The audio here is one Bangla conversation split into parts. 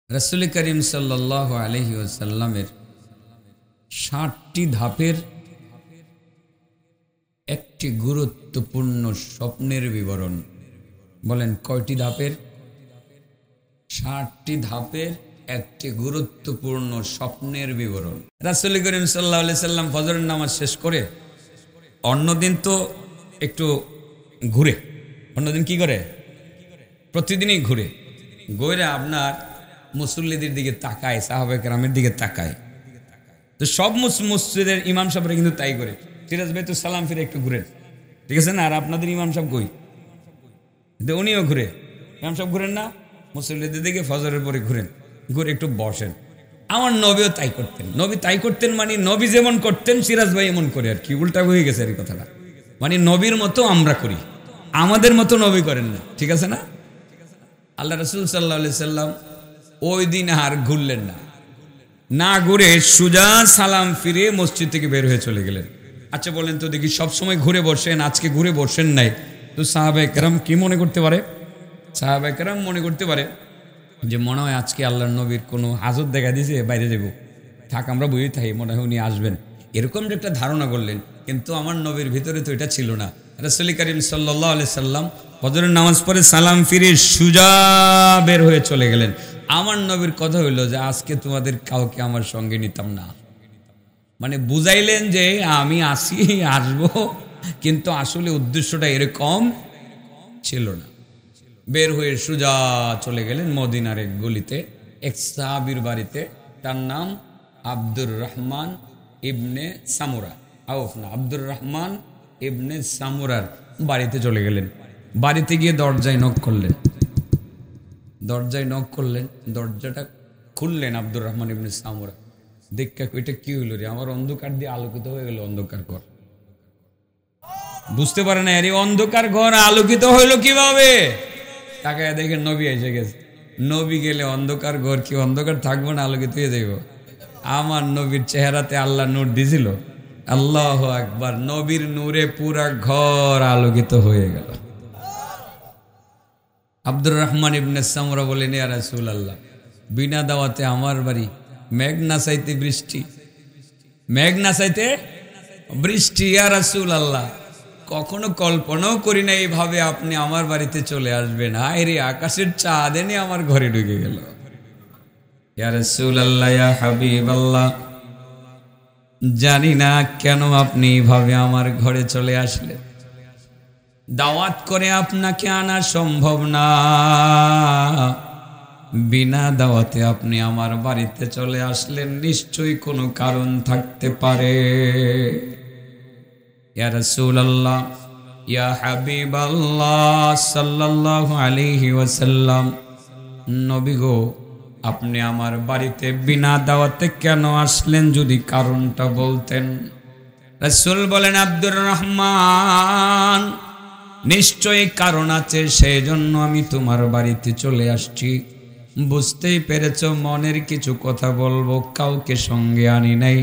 রাসূল করিম সাল্লাল্লাহু আলাইহি ওয়াসাল্লামের ৬০টি ধাপের একটি গুরুত্বপূর্ণ স্বপ্নের বিবরণ। বলেন কয়টি ধাপের? ৬০টি ধাপের একটি গুরুত্বপূর্ণ স্বপ্নের বিবরণ। রাসূল করিম সাল্লাল্লাহু আলাইহি সাল্লাম ফজরের নামাজ শেষ করে অন্যদিন তো একটু ঘুরে, অন্যদিন কি করে? প্রতিদিনই ঘুরে ঘুরে আপনার মুসল্লিদের দিকে তাকায়, সাহাবায়ে কেরামের দিকে তাকায়। তো সব মসজিদের ইমাম সাহেবরা কিন্তু তাই করে। সিরাজ ভাই তো সালাম ফিরে একটু ঘুরেন, ঠিক আছে না? আর আপনাদের ইমাম সাহেব কই? উনিও ঘুরে, ইমাম সাহেব ঘুরেন না? মুসল্লিদের দিকে ফজরের পরে ঘুরেন, ঘুরে একটু বসেন। আমার নবীও তাই করতেন। নবী তাই করতেন মানে নবী যেমন করতেন সিরাজ ভাই এমন করে, আর কি উল্টা হয়ে গেছে এই কথাটা। মানে নবীর মতো আমরা করি, আমাদের মতো নবী করেন না, ঠিক আছে না? আল্লাহ রাসূল সাল্লাল্লাহু আলাইহি সাল্লাম ওই দিন আর ঘুরলেন না, না ঘুরে সুজা সালাম ফিরে মসজিদ থেকে বের হয়ে চলে গেলেন। আচ্ছা বলেন তো দেখি, সবসময় ঘুরে বসেন, আজকে ঘুরে বসেন নাই, তো সাহাবায়ে কেরাম কি মনে করতে পারে? সাহাবায়ে কেরাম মনে করতে পারে যে মনে হয় আজকে আল্লাহর নবীর কোনো হাজত দেখা দিয়েছে, বাইরে যাব, থাক আমরা বই থাকি, মনে হয় উনি আসবেন, এরকম যে একটা ধারণা করলেন। কিন্তু আমার নবীর ভিতরে তো এটা ছিল না। রাসূল করিম সাল্লাল্লাহু আলাইহি সাল্লাম ফজরের নামাজ পড়ে সালাম ফিরে সুজা বের হয়ে চলে গেলেন। আমার নবীর কথা হইল যে আজকে তোমাদের কাউকে আমার সঙ্গে নিতাম না। মানে বুঝাইলেন যে আমি আসবো, কিন্তু আসলে উদ্দেশ্যটা এরকম ছিল না। বের হয়ে সুজা চলে গেলেন মদিনার এক গলিতে, এক সাহাবীর বাড়িতে। তার নাম আব্দুর রহমান ইবনে সামুরা, আব্দুর রহমান ইবনে সামুরার বাড়িতে চলে গেলেন। বাড়িতে গিয়ে দরজায় নক করলেন, দরজাটা খুললেন আব্দুর রহমান ইবনে সামুরা। দেখা এটা কি হইল রে, আমার অন্ধকার দিয়ে আলোকিত হয়ে গেল অন্ধকার ঘর। বুঝতে পারে না আরে অন্ধকার ঘর আলোকিত হইল কিভাবে? তাকায় দেখে নবী এসে গেছে। নবী গেলে অন্ধকার ঘর কি অন্ধকার থাকবো না, আলোকিত হয়ে যাইব? আমার নবীর চেহারাতে আল্লাহ নূর দিছিল। আল্লাহু আকবার, নবীর নূরে পুরা ঘর আলোকিত হয়ে গেল। আব্দুর রহমান ইবনে সামুরা বলেন, ইয়া রাসূলুল্লাহ, বিনা দাওয়াতে আমার বাড়ি, মেঘ না চাইতে বৃষ্টি, মেঘ না চাইতে বৃষ্টি। ইয়া রাসূলুল্লাহ, কখনো কল্পনাও করি না এইভাবে আপনি আমার বাড়িতে চলে আসবেন। হায় রে, আকাশের চাঁদ এনে আমার ঘরে ঢুকে গেল। ইয়া রাসূলুল্লাহ, ইয়া হাবিবাল্লাহ, জানি না কেন আপনি এইভাবে আমার ঘরে চলে আসলেন। দাওয়াত করে আপনাকে আনা সম্ভব না, বিনা দাওয়াতে আপনি আমার বাড়িতে চলে আসলেন, নিশ্চয়ই কোনো কারণ থাকতে পারে। ইয়া রাসূলুল্লাহ, ইয়া হাবিবাল্লাহ সাল্লাল্লাহু আলাইহি ওয়াসাল্লাম, নবী গো, আপনি আমার বাড়িতে বিনা দাওয়াতে কেন আসলেন, যদি কারণটা বলতেন। রাসূল বলেন, আব্দুর রহমান, নিশ্চয়ই কারণ আছে, সেই জন্য আমি তোমার বাড়িতে চলে আসছি। বুঝতেই পেরেছ, মনের কিছু কথা বলবো, কাউকে সঙ্গে আনি নাই,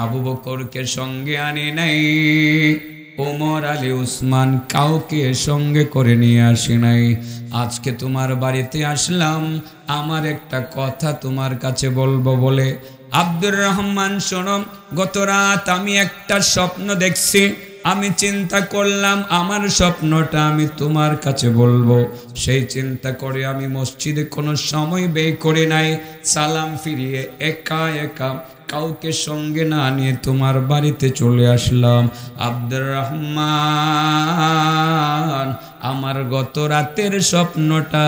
আবু বকরকে সঙ্গে আনি নাই, ওমর আলী উসমান কাউকে সঙ্গে করে নিয়ে আসি নাই। আজকে তোমার বাড়িতে আসলাম, আমার একটা কথা তোমার কাছে বলবো বলে। আব্দুর রহমান, শোনো, গত রাত আমি একটা স্বপ্ন দেখছি, আমি চিন্তা করলাম আমার স্বপ্নটা আমি তোমার কাছে বলবো। সেই চিন্তা করে আমি মসজিদে কোনো সময় ব্যয় করে নাই, সালাম ফিরিয়ে একা একা কাউকে সঙ্গে না নিয়ে তোমার বাড়িতে চলে আসলাম। আব্দুর রহমান, আমার গত রাতের স্বপ্নটা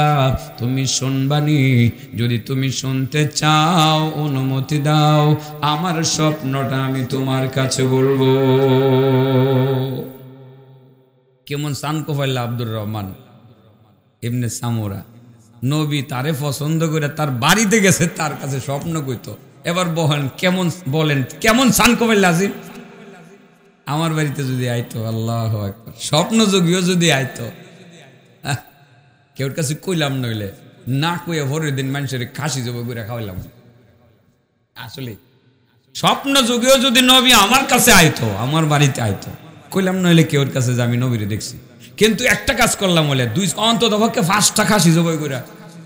তুমি শুনবানি? যদি তুমি শুনতে চাও অনুমতি দাও, আমার স্বপ্নটা আমি তোমার কাছে বলবো। কেমন শান্ত পাইলা আব্দুর রহমান ইবনে সামুরা। নবী তারে পছন্দ করে তার বাড়িতে গেছে, তার কাছে স্বপ্ন কইতো। এবার বলেন কেমন শান্ত পাইলা আজিম? আমার বাড়িতে যদি আইতো, আল্লাহু আকবার, স্বপ্ন যোগীও যদি আইতো, কেউর কাছে কইলাম নইলে না কইয়া ভোরের দিন মানুষের খাসি জব করে খাওয়াইলাম। আসলে স্বপ্ন যোগীও যদি নবী আমার কাছে আইতো, আমার বাড়িতে আইতো, কইলাম নইলে কেউর কাছে যে আমি নবীরে দেখছি। কিন্তু একটা কাজ করলাম বলে, অন্তত পক্ষে 5টা খাসি জবাই করে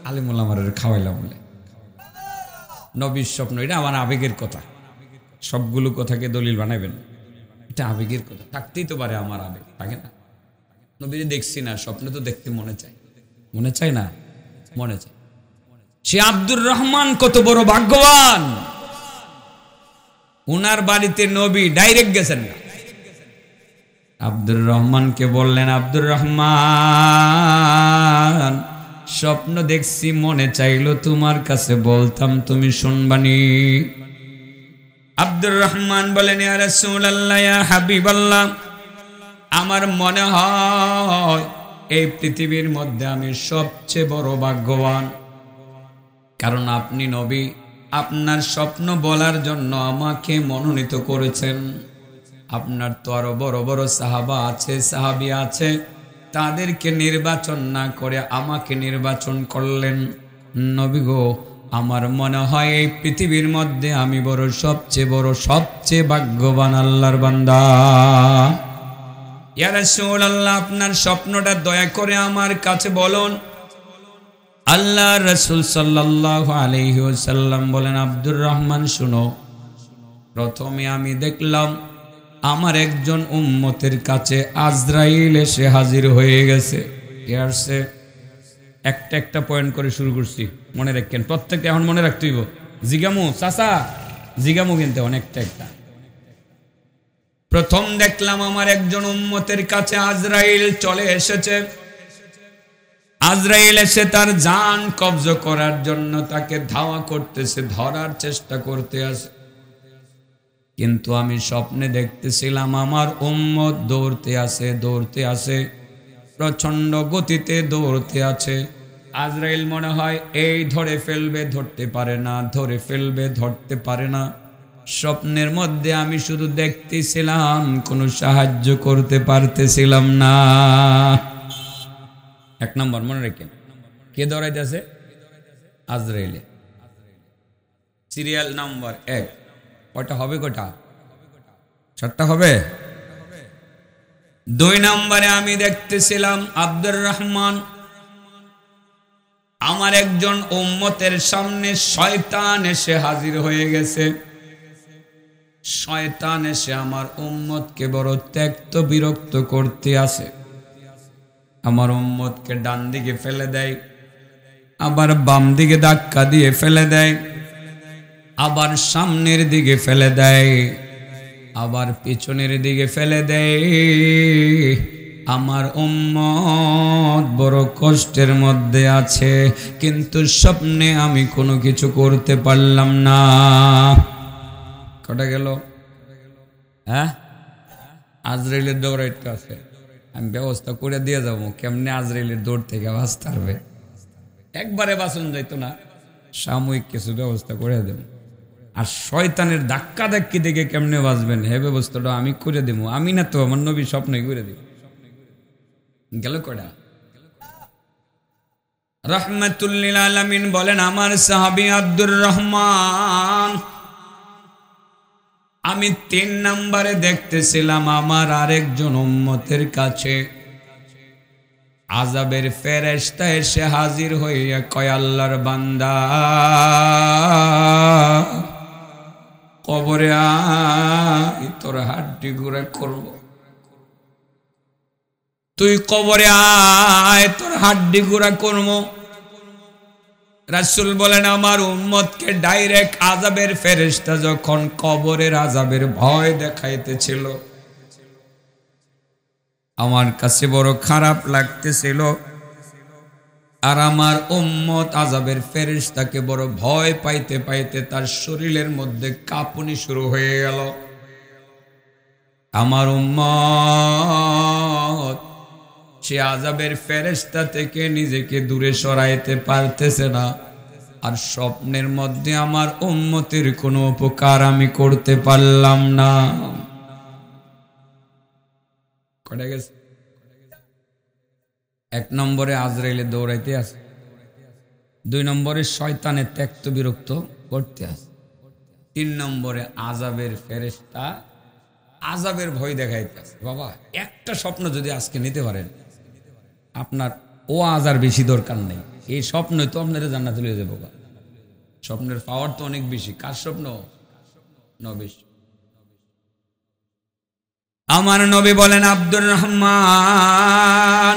আলিমুল আমার খাওয়াইলাম বলে। নবীর স্বপ্ন, এটা আমার আবেগের কথা। সবগুলো কথাকে দলিল বানাবেন, এটা আবেগের কথা। থাকতেই তো পারে আমার আবেগ, থাকে না? নবীরে দেখছি না, স্বপ্নে তো দেখতে মনে চায়, মনে চায় না? মনে চায়। সে আব্দুর রহমান কত বড় ভাগ্যবান, উনার বাড়িতে নবী ডাইরেক্ট গেছেন না। আব্দুর রহমানকে বললেন, আব্দুর রহমান স্বপ্ন দেখছি, মনে চাইলো তোমার কাছে বলতাম, তুমি শুনবানি। আব্দুর রহমান বলেন, ইয়া রাসূলুল্লাহ, ইয়া হাবিবাল্লাহ, আমার মনে হয় এই পৃথিবীর মধ্যে আমি সবচেয়ে বড় ভাগ্যবান, কারণ আপনি নবী, আপনার স্বপ্ন বলার জন্য আমাকে মনোনীত করেছেন। আপনার তো আরো বড় বড় সাহাবা আছে, সাহাবী আছে, তাদেরকে নির্বাচন না করে আমাকে নির্বাচন করলেন। নবী গো, আমার মনে হয় এই পৃথিবীর মধ্যে আমি বড় সবচেয়ে ভাগ্যবান আল্লাহর বান্দা। ইয়া রাসূলুল্লাহ, আপনার স্বপ্নটা দয়া করে আমার কাছে বলুন। আল্লাহ রাসূল সাল্লাল্লাহু আলাইহি ওয়াসাল্লাম বলেন, আব্দুর রহমান শুনো, প্রথমে আমি দেখলাম আমার একজন উম্মতের কাছে আজরাইল এসে হাজির হয়ে গেছে। এসে একটা পয়েন্ট করে শুরু করছি, মনে রাখেন প্রত্যেকটা, এখন মনে রাখতে হইব। জিগামু চাচা, জিগামু কিন্তু একটা। প্রথম দেখলাম আমার একজন উম্মতের কাছে আজরাইল চলে এসেছে। আজরাইল এসে তার জান কবজ করার জন্য তাকে ধাওয়া করতেছে, ধরার চেষ্টা করতে আছে। কিন্তু আমি স্বপ্নে দেখতেছিলাম আমার উম্মত দৌড়তে আছে, প্রচন্ড গতিতে দৌড়তে আছে। আজরাইল মনে হয় এই ধরে ফেলবে, ধরতে পারে না। স্বপ্নের মধ্যে আমি শুধু দেখতেছিলাম, কোনো সাহায্য করতে পারতেছিলাম না। এক নম্বর মনে রাখেন, কে দৌড়াইতেছে? আজরাইলে। সিরিয়াল নাম্বার 1, কয়টা হবে? কয়টা? 7টা হবে। 2 নম্বরে আমি দেখতেছিলাম আব্দুর রহমান, আমার একজন উম্মতের সামনে শয়তান এসে হাজির হয়ে গেছে। শয়তান এসে আমার উম্মতকে বড় ত্যক্ত বিরক্ত করতে আসে। আমার উম্মতকে ডান দিকে ফেলে দেয়, আবার বাম দিকে ধাক্কা দিয়ে ফেলে দেয়, আবার সামনের দিকে ফেলে দেয়, আবার পিছনের দিকে ফেলে দেয়। আমার উম্মত বড় কষ্টের মধ্যে আছে, কিন্তু স্বপ্নে আমি কোনো কিছু করতে পারলাম না। কটা গেল? হ্যাঁ, আজরাইলের দৌড়াইতে আছে, আমি ব্যবস্থা করে দিয়ে যাবো কেমনে আজরাইলের দৌড় থেকে বাঁচতে পারবে। একবারে বাঁচন যাইতো না, সাময়িক কিছু ব্যবস্থা করে দেব। আর শয়তানের ধাক্কা ধাক্কি থেকে কেমনে বাঁচবেন, হে ব্যবস্থাটা আমি করে দেবো। আমি না তো, আমার নবী স্বপ্নই করে দিব। গেল কটা? রাহমাতুল লিল আলামিন বলেন, আমার সাহাবী আব্দুর রহমান, আমি 3 নম্বরে দেখতেছিলাম আমার আরেকজন উম্মতের কাছে আযাবের ফেরেশতা এসে হাজির হইয়া কয়, আল্লাহর বান্দা, কবরে আয়, তোর হাড্ডি গুঁড়া করব। তুই কবরে আয়, তোর হাড্ডি গুঁড়া করব। রাসূল বলেন, আমার উম্মতকে ডাইরেক্ট আযাবের ফেরেশতা যখন কবরের আযাবের ভয় দেখাইতেছিল, আমার কাছে বড় খারাপ লাগতেছিল। আর আমার উম্মত আযাবের ফেরেশতাকে বড় ভয় পাইতে পাইতে তার শরীরের মধ্যে কাঁপুনি শুরু হয়ে গেল। আমার উম্মত সে আযাবের ফেরেশতা থেকে নিজেকে দূরে সরাইতে পারতেছে না। আর স্বপ্নের মধ্যে আমার উম্মতের কোনো উপকার আমি করতে পারলাম না। কটা গেছে? 1 নম্বরে আজরাইলে দৌড়াইতে আছে, 2 নম্বরে শয়তানের ত্যক্ত বিরক্ত করতে আছে, 3 নম্বরে আযাবের ফেরেশতা আযাবের ভয় দেখাইতে আছে। বাবা, একটা স্বপ্ন যদি আজকে নিতে পারেন, আপনার ও আযার বেশি দরকার নেই। এই স্বপ্নই তো আপনারা জান্নাতে নিয়ে যাবো। স্বপ্নের পাওয়ার তো অনেক বেশি। কার স্বপ্ন? নবী। আমার নবী বলেন, আব্দুর রহমান,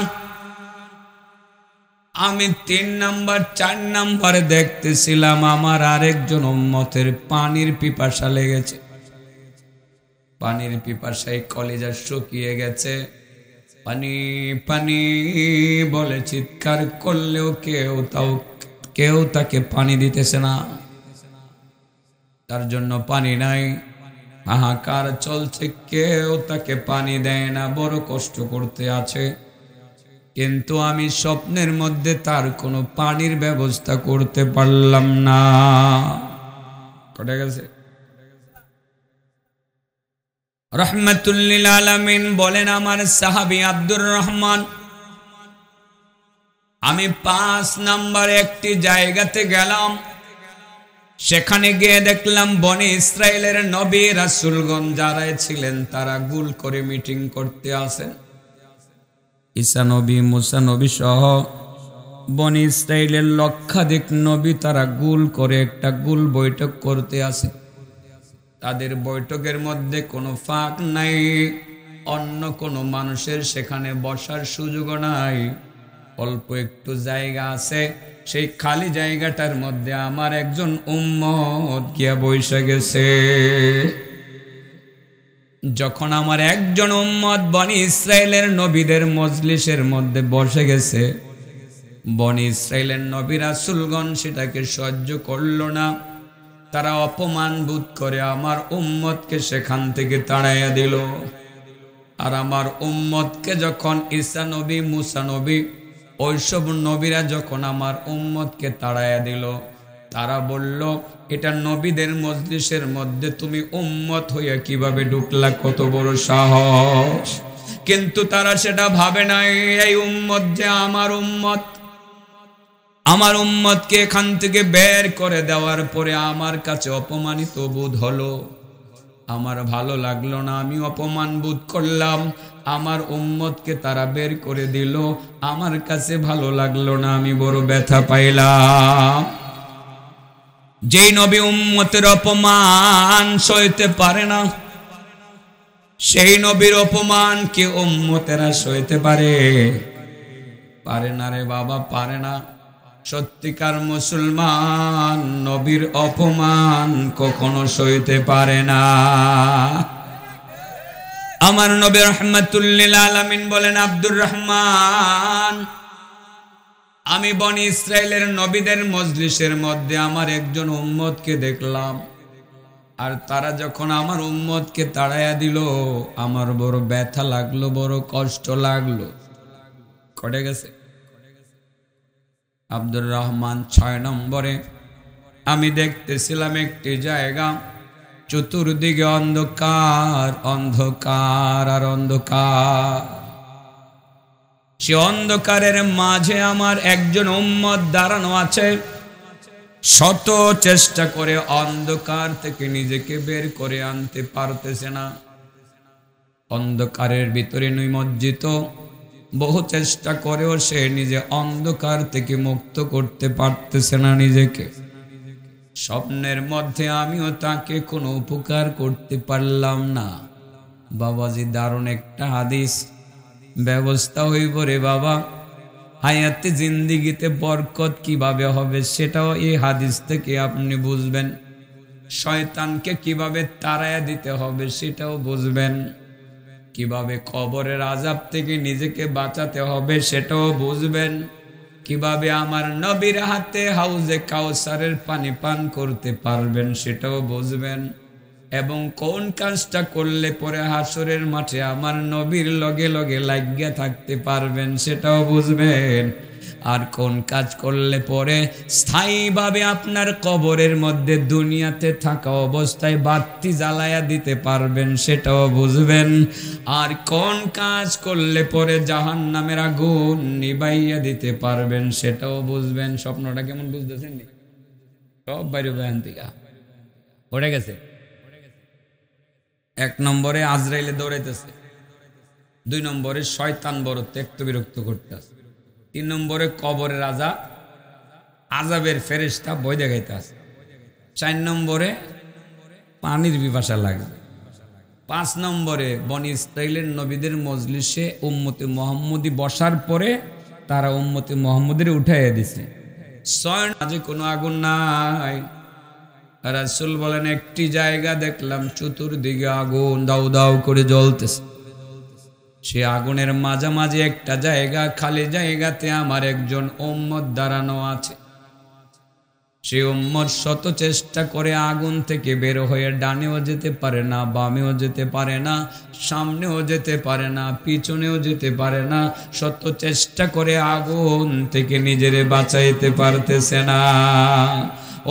আমি 3 নাম্বার 4 নাম্বারে দেখতেছিলাম আমার আরেকজন উম্মতের পানির পিপাসা লেগেছে। পানির পিপাসায় কলিজা শুকিয়ে গেছে। পানি পানি বলে চিৎকার করলেও কেউ তাকে পানি দিতেছে না। তার জন্য পানি নাই, হাহাকার চলছে, কেউ তাকে পানি দেয় না, বড় কষ্ট করতে আছে। কিন্তু আমি স্বপ্নের মধ্যে তার কোনো পানির ব্যবস্থা করতে পারলাম না। কটে গেছে। রাহমাতুল লিল আলামিন বলেন, আমার সাহাবী আব্দুর রহমান, আমি 5 নাম্বার একটি জায়গাতে গেলাম। সেখানে গিয়ে দেখলাম বনি ইসরায়েলের নবী রাসূলগণ যারা ছিলেন তারা গোল করে মিটিং করতে আসেন। ঈসা নবী, মুসা নবী সহ বনি ইসরায়েলের লক্ষাধিক নবী তারা গোল করে একটা গোল বৈঠক করতে আসে। তাদের বৈঠকের মধ্যে কোনো ফাঁক নাই, অন্য কোনো মানুষের সেখানে বসার সুযোগ নাই। অল্প একটু জায়গা আছে, সেই খালি জায়গাটার মধ্যে আমার একজন উম্মত গিয়া বসে গেছে। যখন আমার একজন উম্মত বনি ইসরায়েলের নবীদের মজলিসের মধ্যে বসে গেছে, বনি ইসরায়েলের নবী রাসূলগণ সেটাকে সহ্য করল না। তারা অপমান বোধ করে আমার উম্মতকে সেখান থেকে তাড়াইয়া দিল। আর আমার উম্মতকে যখন ঈসা নবী, মুসা নবী, ওইসব নবীরা যখন আমার উম্মতকে তাড়াইয়া দিল, তারা বলল, এটা নবীদের মজলিসের মধ্যে তুমি উম্মত হইয়া কিভাবে ঢুকলা, কত বড় সাহস। কিন্তু তারা সেটা ভাবে নাই, এই উম্মত যে আমার উম্মত, আমার উম্মতকে এখান থেকে বের করে দেওয়ার পরে আমার কাছে অপমানিত বোধ হলো। আমার ভালো লাগলো না, আমি অপমান বোধ করলাম। আমার উম্মতকে তারা বের করে দিল, আমার কাছে ভালো লাগলো না, আমি বড় ব্যথা পাইলাম। যেই নবী উম্মতের অপমান সইতে পারে না, সেই নবীর অপমান কি উম্মতেরা সইতে পারে? পারে না রে বাবা, পারে না। সত্যিকার মুসলমান নবীর অপমান কখনো সইতে পারে না। আমার নবী রাহমাতুল লিল আলামিন বলেন, আব্দুর রহমান, আমি বনি ইসরায়েলের নবীদের মজলিসের মধ্যে আমার একজন উম্মতকে দেখলাম। আর তারা যখন আমার উম্মতকে তাড়াইয়া দিল, আমার বড় ব্যথা লাগলো, বড় কষ্ট লাগলো। কটে গেছে। আব্দুর রহমান 6 নম্বরে আমি দেখতেছিলাম একটি জায়গা, চতুর্দিকে অন্ধকার, অন্ধকার আর অন্ধকার। সে অন্ধকারের মাঝে আমার একজন উম্মত দাঁড়ানো আছে। শত চেষ্টা করে অন্ধকার থেকে নিজেকে বের করে আনতে পারতেছে না। অন্ধকারের ভিতরে নিমজ্জিত, বহু চেষ্টা করেও সে নিজে অন্ধকার থেকে মুক্ত করতে পারতেছে না নিজেকে। স্বপ্নের মধ্যে আমিও তাকে কোনো উপকার করতে পারলাম না। বাবাজি, দারুণ একটা হাদিস। ব্যবস্থা হইব রে বাবা, হায়াতে জিন্দিগিতে বরকত কিভাবে হবে সেটাও এই হাদিস থেকে আপনি বুঝবেন। শয়তানকে কিভাবে তাড়াইয়া দিতে হবে সেটাও বুঝবেন। কিভাবে কবরের আযাব থেকে নিজেকে বাঁচাতে হবে সেটাও বুঝবেন। কিভাবে আমার নবীর হাতে হাউজে কাউসারের পানি পান করতে পারবেন সেটাও বুঝবেন। এবং কোন কাজটা করলে পরে হাসরের মাঠে আমার নবীর লগে লগে লাগিয়া থাকতে পারবেন সেটাও বুঝবেন। আর কোন কাজ করলে পরে স্থায়ীভাবে আপনার কবরের মধ্যে দুনিয়াতে থাকা অবস্থায় বাতি জ্বালায়া দিতে পারবেন সেটাও বুঝবেন। আর কোন কাজ করলে পরে জাহান্নামের আগুন নিভাইয়া দিতে পারবেন সেটাও বুঝবেন। স্বপ্নটা কেমন বুঝতেছেন? সব বাইরে বয়ান থেকে পড়ে গেছে। 1 নম্বরে আজরাইলে দৌড়াইতেছে, 2 নম্বরে শয়তান বড় ত্যক্ত বিরক্ত করতেছে, 3 নম্বরে কবরের আযাবের ফেরেশতা ভয় দেখাইতেছে। 4 নম্বরে পানির পিপাসা লাগবে। 5 নম্বরে বনি ইসরাইলের নবীদের মজলিসে উম্মতে মুহাম্মদী বসার পরে তারা উম্মতে মুহাম্মদের উঠাইয়া দিছে। 6 আজে কোনো আগুন নাই। রাসূল বলেন একটি জায়গা দেখলাম চতুর্দিকে আগুন দাউ দাউ করে জ্বলতেছে। সে আগুনের মাঝামাঝি একটা জায়গা, খালি জায়গাতে আমার একজন উম্মত দাঁড়ানো আছে। সে উম্মত শত চেষ্টা করে আগুন থেকে বের হয়ে ডানেও যেতে পারে না, বামেও যেতে পারে না, সামনেও যেতে পারে না, পিছনেও যেতে পারে না। শত চেষ্টা করে আগুন থেকে নিজেরে বাঁচাইতে পারতেছে না।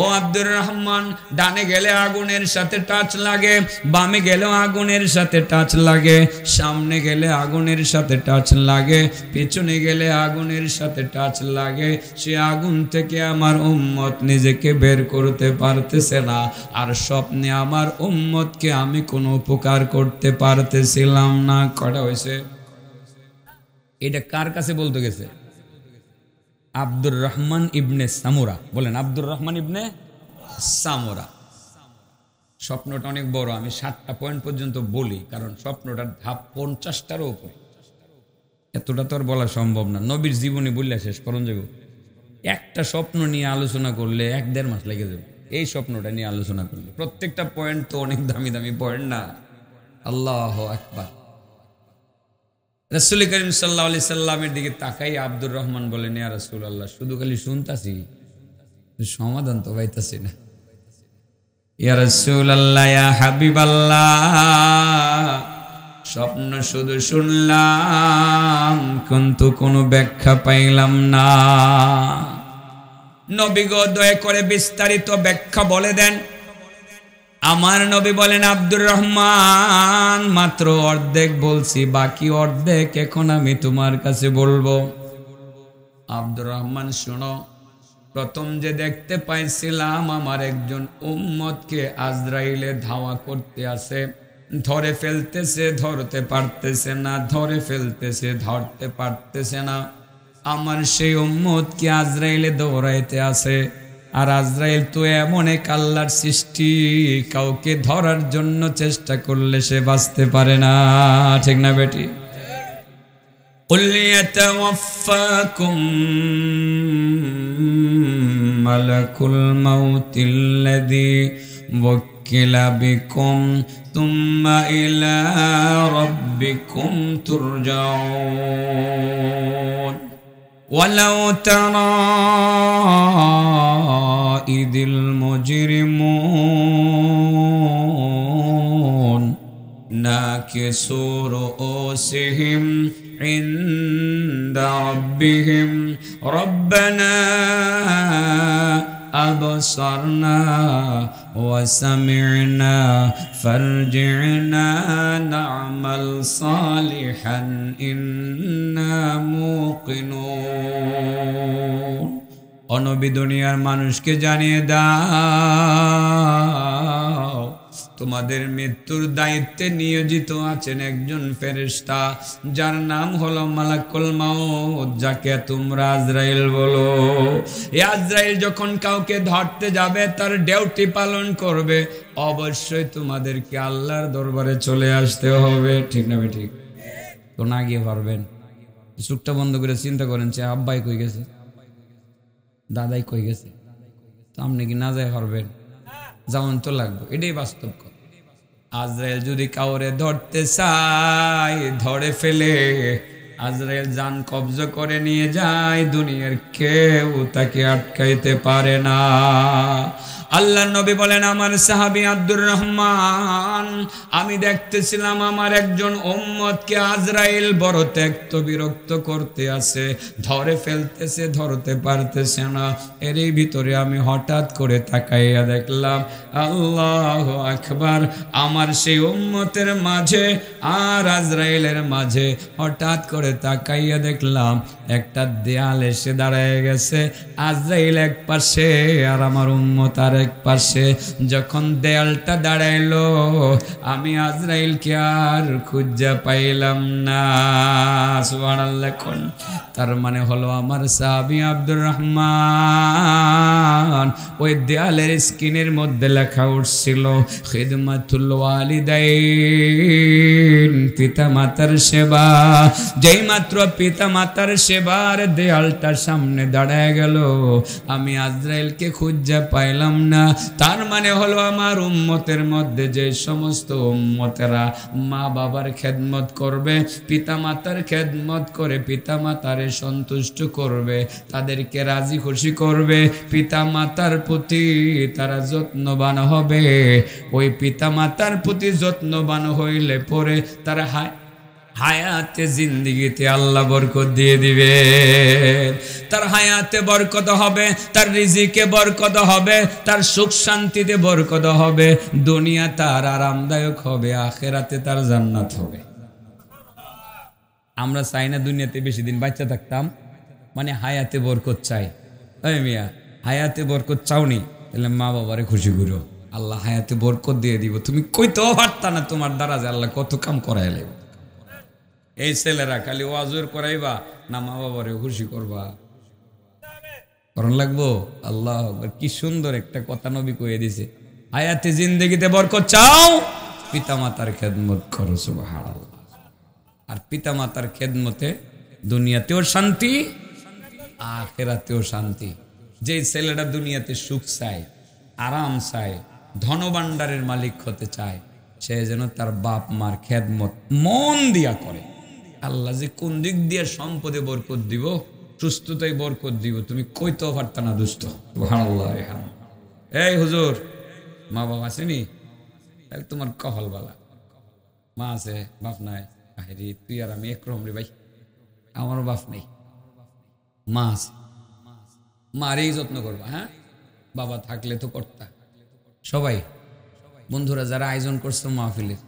ও আব্দুর রহমান, ডানে গেলে আগুনের সাথে টাচ লাগে, বামে গেলেও আগুনের সাথে টাচ লাগে, সামনে গেলে আগুনের সাথে টাচ লাগে, পিছনে গেলে আগুনের সাথে টাচ লাগে। সে আগুন থেকে আমার উম্মত নিজেকে বের করতে পারতেছে না। আর স্বপ্নে আমার উম্মতকে আমি কোনো উপকার করতে পারতেছিলাম না। কটা হয়েছে? এটা কার কাছে বলতে গেছে? আব্দুর রহমান ইবনে সামুরা। বলেন, আব্দুর রহমান ইবনে সামুরা। স্বপ্নটা অনেক বড়, আমি 7টা পয়েন্ট পর্যন্ত বলি, কারণ স্বপ্নটার ধাপ 50টারও উপরে। এতটা তো আর বলা সম্ভব না, নবীর জীবনী বললে শেষ করুন যাবে। একটা স্বপ্ন নিয়ে আলোচনা করলে 1-1.5 মাস লেগে যাবে। এই স্বপ্নটা নিয়ে আলোচনা করলে প্রত্যেকটা পয়েন্ট তো অনেক দামি দামি পয়েন্ট না। আল্লাহু আকবার। রাসূল করিম সাল্লাল্লাহু আলাইহি সাল্লামের দিকে তাকাই আব্দুর রহমান বলেন, ইয়া রাসূলুল্লাহ, শুধু খালি শুনতাছি, সমাধান তো পাইতাছি না। ইয়া রাসূলুল্লাহ, ইয়া হাবিবাল্লাহ, স্বপ্ন শুধু শুনলাম কিন্তু কোনো ব্যাখ্যা পাইলাম না। নবী গো, দয়া করে বিস্তারিত ব্যাখ্যা বলে দেন। আমার নবী বলেন, আব্দুর রহমান, মাত্র অর্ধেক বলছি, বাকি অর্ধেক এখন আমি তোমার কাছে বলবো। আব্দুর রহমান, শোনো, প্রথম যে দেখতে পাইছিলাম আমার একজন উম্মতকে আজরাইলে ধাওয়া করতে আসে, ধরে ফেলতেছে, ধরতে পারতেছে না, ধরে ফেলতেছে, ধরতে পারতেছে না। আমার সেই উম্মতকে আজরাইলে দৌড়াইতে আসে। আর আজরাইল তো এমন এক আল্লাহর সৃষ্টি, কাউকে ধরার জন্য চেষ্টা করলে সে বাঁচতে পারে না। ঠিক না বেটি? قُلْ يَتَوَفَّاكُمْ مَلَكُ الْمَوْتِ الَّذِي وُكِّلَ بِكُمْ ثُمَّ إِلَى رَبِّكُمْ تُرْجَعُونَ وَلَوْ تَرَى إِذِ الْمُجْرِمُونَ نَاكِسُو رُءُوسِهِمْ عِندَ رَبِّهِمْ رَبَّنَا أبصرنا وسمعنا فارجعنا نعمل صالحا إنا موقنون। অনবী, দুনিয়ার মানুষকে জানিয়ে দাও, তোমাদের মৃত্যুর দায়িত্বে নিয়োজিত আছেন একজন ফেরেশতা, যার নাম হলো মালাকুল মাউত, যাকে তোমরা আজরাইল বলো। এই আজরাইল যখন কাউকে ধরতে যাবে, তার ডিউটি পালন করবে, অবশ্যই তোমাদেরকে আল্লাহর দরবারে চলে আসতে হবে। ঠিক না ঠিক? তো না গিয়ে পারবেন? চোখটা বন্ধ করে চিন্তা করেন, যে আব্বাই কই গেছে, দাদাই কই গেছে, তো আপনি কি না যায় পারবেন? যেমন তো লাগবে, এটাই বাস্তব কথা। আজরাইল যদি কাউরে ধরতে চায়, ধরে ফেলে, আজরাইল জান কবজা করে নিয়ে যায়, দুনিয়ার কেউ তাকে আটকাইতে পারে না। আল্লাহ নবী বলেন, আমার সাহাবী আব্দুর রহমান, আমি দেখতেছিলাম আমার একজন উম্মতকে আজরাইল বড় ত্যক্ত বিরক্ত করতে আছে, ধরে ফেলতেছে, ধরতে পারতেছে না। এরই ভিতরে আমি হঠাৎ করে তাকাইয়া দেখলাম, আল্লাহু আকবার, আমার সেই উম্মতের মাঝে আর আজরাইলের মাঝে হঠাৎ করে তাকাইয়া দেখলাম একটা দেয়াল এসে দাঁড়ায় গেছে। আজরাইল এক পাশে আর আমার উম্মত আর এক পাশে যখন দেয়ালটা দাঁড়াইলো, আমি আজরাইলকে আর খুঁজা পাইলাম না। সুবহানাল্লাহ। তার মানে হলো আমার সাহাবী আব্দুর রহমান, ওই দেয়ালের স্ক্রিনের মধ্যে লেখা উঠছিল খিদমাতুল ওয়ালিদাইন, পিতা মাতার সেবা। যেই মাত্র পিতা মাতার সেবার দেয়ালটা সামনে দাঁড়ায় গেল, আমি আজরাইলকে খুঁজা পাইলাম না। তার মানে হলো আমার উম্মতের মধ্যে যে সমস্ত উম্মতেরা মা বাবার খেদমত করবে, পিতা মাতার খেদমত করে পিতা মাতারে সন্তুষ্ট করবে, তাদেরকে রাজি খুশি করবে, পিতা মাতার প্রতি তারা যত্নবান হবে, ওই পিতা মাতার প্রতি যত্নবান হইলে পরে তারা হায়াতে জিন্দিগিতে আল্লাহ বরকত দিয়ে দিবে। তার হায়াতে বরকত হবে, তার রিজিকে বরকত হবে, তার সুখ শান্তিতে বরকত হবে, দুনিয়া তার আরামদায়ক হবে, আখেরাতে তার জান্নাত হবে। আমরা চাই না দুনিয়াতে বেশি দিন বাচ্চা থাকতাম, মানে হায়াতে বরকত চাই। এই মিয়া, হায়াতে বরকত চাওনি, তাহলে মা বাবারে খুশি করো, আল্লাহ হায়াতে বরকত দিয়ে দিব। তুমি কইতেও পারতা না তোমার দ্বারা যে আল্লাহ কত কাম করাইলে। এই ছেলেরা খালি ওয়াজুর করাইবা না মা বাবারে খুশি করবা, করণ লাগবো। আল্লাহ কি সুন্দর একটা কথা নবী কয়ে দিছে, হায়াতে জিন্দেগিতে বরকত চাও, পিতা মাতার খেদমত করো। সুবহানাল্লাহ। আর পিতা মাতার খেদমতে দুনিয়াতেও শান্তি, আখিরাতেও শান্তি। যে ছেলেটা দুনিয়াতে সুখ চায়, আরাম চায়, ধনভাণ্ডারের মালিক হতে চায়, সে যেন তার বাপ মার খেদমত মন দিয়া করে। আল্লাহ যে কোন দিক দিয়ে সম্পদে বরকত দিব, সুস্থতায় বরকত দিব, তুমি কইতেও পারতা না দুষ্ট। সুবহানাল্লাহ। এই হুজুর, মা বাবা আসেনি, তাহলে তোমার কপাল বালা। মা আছে, বাপ নাই। আরে তুই আর আমি একরকম রে ভাই, আমারও বাপ নেই, মা আছে, মারেই যত্ন করবা। হ্যাঁ, বাবা থাকলে তো করতা। সবাই বন্ধুরা যারা আয়োজন করছো মাহফিলের,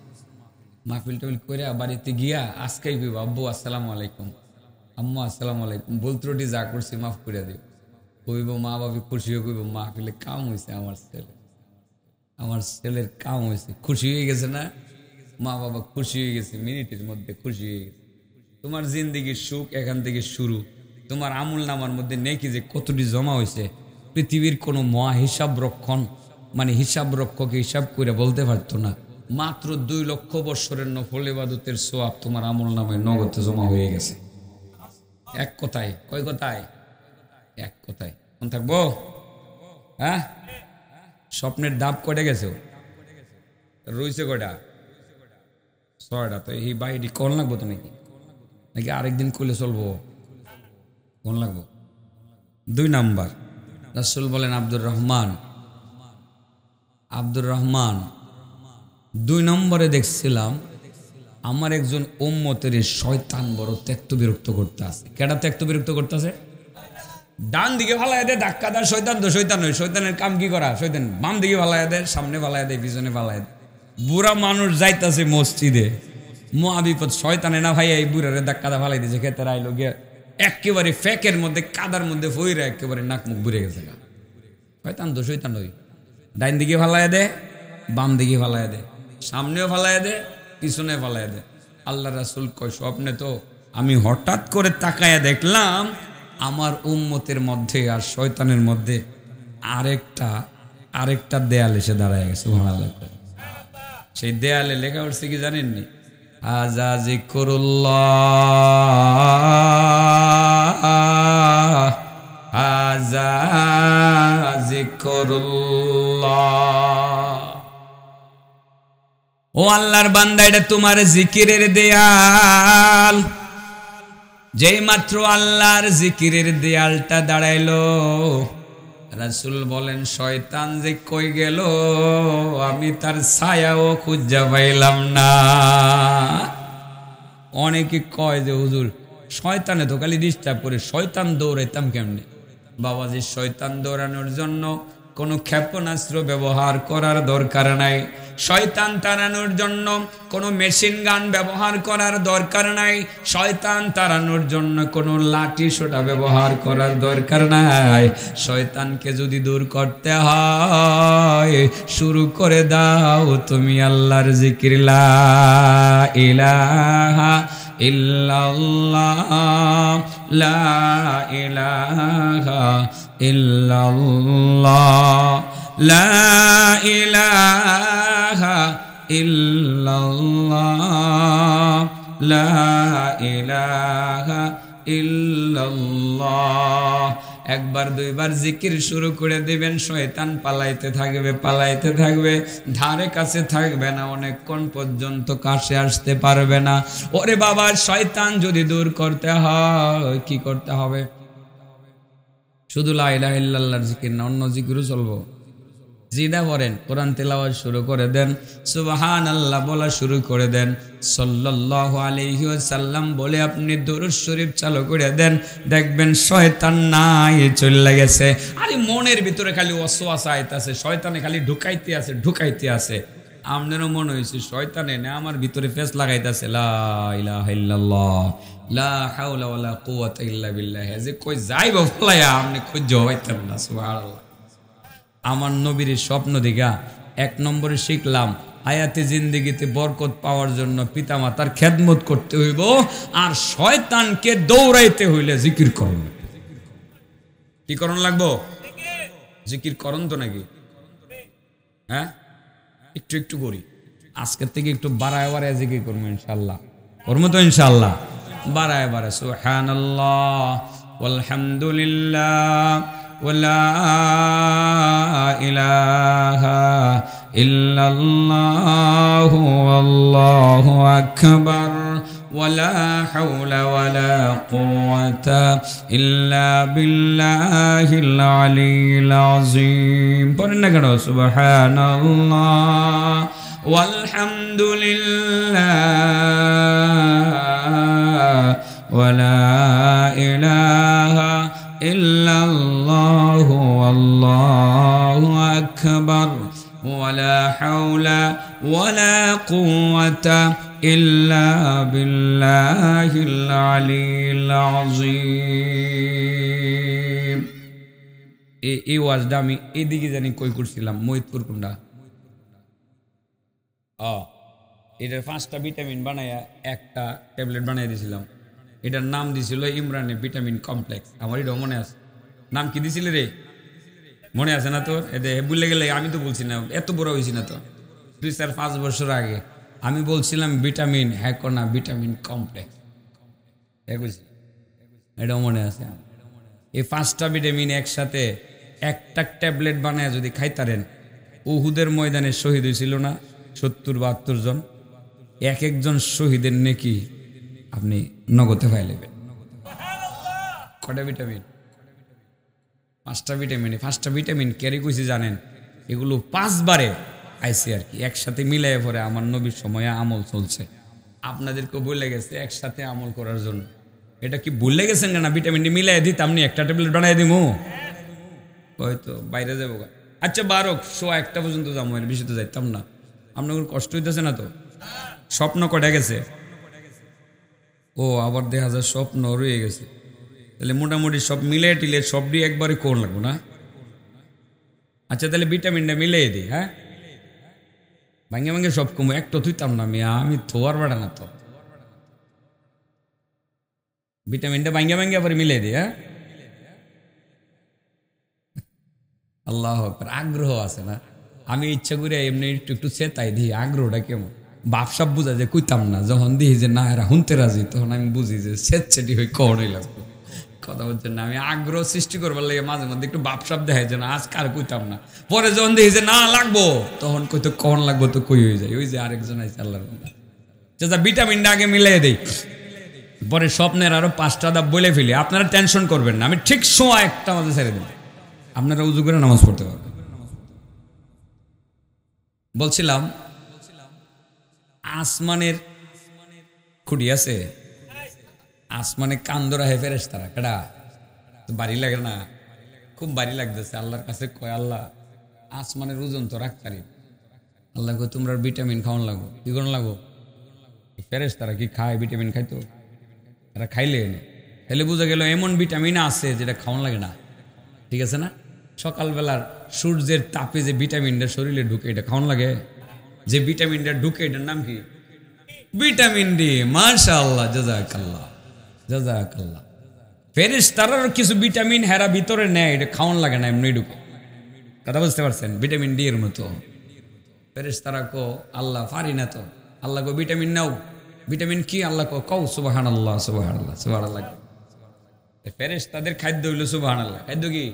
মাহফিল টাফিল করে বাড়িতে গিয়া আজকেই কইবা আব্বু আসসালামু আলাইকুম, আম্মু আসসালামু আলাইকুম, বল ত্রুটি যা করছি মাফ করে দিও। কইব মা বাবা খুশি হয়ে কইব মাহফিলে কাম হয়েছে, আমার ছেলের কাম হয়েছে, খুশি হয়ে গেছে না? মা বাবা খুশি হয়ে গেছে, মিনিটের মধ্যে খুশি হয়ে গেছে। তোমার জিন্দেগির সুখ এখান থেকে শুরু। তোমার আমল নামার মধ্যে নেকি যে কতটি জমা হয়েছে, পৃথিবীর কোনো মহা হিসাব রক্ষণ, মানে হিসাব রক্ষকে হিসাব করে বলতে পারতো না। মাত্র 2 লক্ষ বৎসরের নফল ইবাদতের সোয়াব তোমার আমল নামে নগদে জমা হয়ে গেছে। এক কথায়, কয় কথায়? এক কথায়। কোন থাকবো? হ্যাঁ, স্বপ্নের দাব কটে গেছে, রইছে কয়টা? 6টা। তো এই বাইটি কোন লাগবো তো নাকি আরেকদিন করলে চলবো? কোন লাগবো? 2 নাম্বার। রাসূল বলেন আব্দুর রহমান 2 নম্বরে দেখছিলাম আমার একজন উম্মতের শয়তান বড় ত্যক্ত বিরক্ত করতে আছে। কেডা ত্যক্ত বিরক্ত করতে আছে? ডান দিকে ফালায় দেয়, ধাক্কা দেয়, শয়তান তো শয়তান নয়, শয়তানের কাম কি করা? শয়তান বাম দিকে ফালায় দেয়, সামনে ফালায় দেয়, পিছনে ফালায় দেয়। বুড়া মানুষ যাইতাছে মসজিদে, মহাবিপদ, শয়তানে না ভাই এই বুড়ারে ধাক্কা দা ফালাই দিয়েছে, খেতে আইলো গিয়ে একেবারে ফেকের মধ্যে কাদার মধ্যে ফইরা একেবারে নাক মুখ বুড়ে গেছে। শয়তান তো শয়তান নয়, ডাইন দিকে ফালায় দেয়, বাম দিকে ফালায় দেয়, সামনেও ফালায় দেয়, পিছনে ফালায় দেয়। আল্লাহ রাসূল কয় স্বপ্নে তো আমি হঠাৎ করে তাকায়া দেখলাম আমার উম্মতের মধ্যে আর শয়তানের মধ্যে আরেকটা দেয়াল এসে দাঁড়ায় গেছে। সুবহানাল্লাহ। সেই দেয়ালে লেখা উঠছে কি জানেননি? হাযা যিকরুল্লাহ, হাযা যিকরুল্লাহ। ও আল্লাহর বান্দা, এটা তোমার জিকিরের দেয়াল। যেই মাত্র আল্লাহর জিকিরের দেয়ালটা দাঁড়াইলো, রাসূল বলেন শয়তান যে কই গেল, আমি তার ছায়াও খুঁজা পাইলাম না। অনেকে কয় যে হুজুর শয়তানে তো খালি ডিস্টার্ব করে, শয়তান দৌড়াইতাম কেমনে? বাবাজি, শয়তান দৌড়ানোর জন্য কোনো ক্ষেপণাস্ত্র ব্যবহার করার দরকার নাই। শয়তান তাড়ানোর জন্য কোনো মেশিন গান ব্যবহার করার দরকার নাই, শয়তান তাড়ানোর জন্য কোনো লাঠি সোটা ব্যবহার করার দরকার নাই। শয়তানকে যদি দূর করতে হয় শুরু করে দাও তুমি আল্লাহর জিকির, লা ইলাহা ইল্লাল্লাহ, লা ইলাহা ইল্লাল্লাহ, লা ইলাহা ইল্লাল্লাহ, লা ইলাহা ইল্লাল্লাহ। একবার দুইবার জিকির শুরু করে দিবেন, শয়তান পালাইতে থাকবে, পালাইতে থাকবে, ধারে কাছে থাকবে না, অনেকক্ষণ পর্যন্ত কাছে আসতে পারবে না। ওরে বাবা, শয়তান যদি দূর করতে হয় কি করতে হবে? শুধু লা ইলাহা ইল্লাল্লাহর জিকির না, অন্য জিকিরও চলবো। জিদা করেন, কোরআন তেলাওয়াত শুরু করে দেন, সুবহানাল্লাহ বলা শুরু করে দেন, সাল্লাল্লাহু আলাইহি ওয়াসাল্লাম বলে আপনি দুরূদ শরীফ চালু করে দেন, দেখবেন শয়তান নাই, চলে গেছে। আরে মনের ভিতরে খালি ওয়াসওয়াসা আইতাছে, শয়তানে খালি ঢুকাইতে আছে, ঢুকাইতে আছে। আপনারও মনে হয়েছে শয়তানে না আমার ভিতরে ফেস লাগাইতেছে, লা ইলাহা ইল্লাল্লাহ, লা হাওলা ওয়ালা কুওয়াতা ইল্লা বিল্লাহ, যে কই যাইব ফলায়া আপনি খুঁজে হইতেন না। সুবহানাল্লাহ। আমার নবীর স্বপ্ন দিঘা 1 নম্বরে শিখলাম, হায়াতে জিন্দেগিতে বরকত পাওয়ার জন্য পিতামাতার খেদমত করতে হইব, আর শয়তানকে দৌড়াইতে হইলে জিকির করুন। কি করণ লাগবো? জিকির করুন তো নাকি? হ্যাঁ, একটু একটু করি, আজকের থেকে একটু বাড়ায় বাড়ায় জিকির করবো ইনশাল্লাহ। করবো তো ইনশাল্লাহ, বাড়ায় বাড়ায় সুবহানাল্লাহ ওয়ালহামদুলিল্লাহ ওয়ালা ইলাহা ইল্লাল্লাহু আল্লাহু আকবার ওয়ালা হাওলা ওয়ালা কুওয়াতা ইল্লা বিল্লাহিল আলিয়্যিল আযীম। পড়েন না কেন? সুবহানাল্লাহ ওয়ালহামদুলিল্লাহ ওয়ালা ইলাহা ইল্লাল্লাহু আল্লাহু আকবার ওয়ালা হাওলা ওয়ালা কুওয়াতা ইল্লা বিল্লাহিল আলিয়্যিল আযীম। এই ওয়াজটা আমি এদিকে জানি কই করছিলাম, মহিদপুর কোনটা? এটার 5টা ভিটামিন বানাইয়া একটা ট্যাবলেট বানাই দিয়েছিলাম। এটার নাম দিছিল ইমরানে ভিটামিন কমপ্লেক্স। আমার এটা মনে আছে। নাম কি দিছিল রে? মনে আছে না তোর? এতে ভুলে গেলে আমি তো বলছি না, এত বড় হয়েছি না তো, 2-4-5 বছর আগে আমি বলছিলাম ভিটামিন, হ্যাঁ না ভিটামিন কমপ্লেক্স, এটাও মনে আছে। এই 5টা ভিটামিন একসাথে একটা ট্যাবলেট বানায় যদি খাইতারেন, উহুদের ময়দানে শহীদ হয়েছিল না 70-72 জন, এক একজন শহীদের নেকি আপনি নগদে পাই নেবেন। কটা ভিটামিন? 5টা ভিটামিন। 5টা ভিটামিন ক্যারি করছি জানেন, এগুলো 5 বারে আইসি আর কি, একসাথে মিলাই পরে আমার নবীর সময়ে আমল চলছে। আপনাদেরকে বলে গেছে একসাথে আমল করার জন্য। এটা কি ভুলে গেছেন না? ভিটামিনটি মিলাই দিতাম নি, একটা ট্যাবলেট বানাই দিমু, হয়তো বাইরে যাবো। আচ্ছা 12:01 পর্যন্ত যাবো, এর বেশি তো যাইতাম না। আপনার কষ্ট হইতেছে না তো? স্বপ্ন কটা গেছে? ও আবার দেখা যায় স্বপ্ন রয়ে গেছে। তাহলে মোটামুটি সব মিলে টিলে সবটি একবারে কোন লাগবো না? আচ্ছা তাহলে ভিটামিনটা মিলিয়ে দিই। হ্যাঁ, ভাঙে ভাঙে সব কমো, একটা তুইতাম না আমি থোয়ার বাড়া না তো। ভিটামিনটা ভাঙ্গে ভাঙ্গে আবার মিলিয়ে দিই। হ্যাঁ, আল্লাহ আগ্রহ আছে না? আমি ইচ্ছা করে এমনি একটু একটু চেতাই দিই আগ্রহটা কেমন। বাপসাপ বুঝা যে কইতাম না, যখন দিই যে না এরা হুনতে রাজি, তখন আমি বুঝি যে সেটি হয়ে কড়াই লাগবে। কথা বলছেন না? আমি আগ্রহ সৃষ্টি করবার লাগে মাঝে মধ্যে একটু বাপসাপ দেখাই যে না আজ কার কইতাম না, পরে যখন দেখি যে না লাগবো তখন কইতো কখন লাগবো তো কই হয়ে যায়। ওই যে আরেকজন আছে আল্লাহর যা ভিটামিনটা আগে মিলাই দেই, পরে স্বপ্নের আরো 5টা ধাপ বলে ফেলি। আপনারা টেনশন করবেন না, আমি ঠিক সময় একটা মাঝে ছেড়ে দেব, আপনারা উজু করে নামাজ পড়তে পারবেন। বলছিলাম আসমানের খুঁটি আছে, আসমানে কান্দরা হে ফেরেশতারা, কেডা তো বাড়ি লাগে না? খুব বাড়ি লাগতেছে। আল্লাহর কাছে কয় আল্লাহ আসমানের ওজন তো রাখতারি, আল্লাহ কো তোমরা ভিটামিন খাওয়ান লাগো, কি করুন লাগো? ফেরেশতারা কি খায়? ভিটামিন খাইতো? এরা খাইলে তাহলে বোঝা গেল এমন ভিটামিন আছে যেটা খাওয়ান লাগে না, ঠিক আছে না? সকালবেলার সূর্যের তাপে যে ভিটামিনটা শরীরে ঢুকে এটা খাওয়ান লাগে। যে ভিটামিনটা ঢুকে এটার নাম কি? Vitamin D. মাশাআল্লাহ, জাযাকাল্লাহ, জাযাকাল্লাহ। ফেরেশতারার কিছু ভিটামিন হেরা ভিতরে নেয়, এটা খাওয়ান লাগে না, এমনি ঢুকে। কথা বুঝতে পারছেন? ভিটামিন ডি এর মতো ফেরেশতারা কো আল্লাহ পারি না তো। আল্লাহ কো ভিটামিন নাও। ভিটামিন কি? আল্লাহ কো কও সুবহানাল্লাহ, সুবহানাল্লাহ, সুবহানাল্লাহ। ফেরেশতাদের খাদ্য হইল সুবহানাল্লাহ। খাদ্য কি?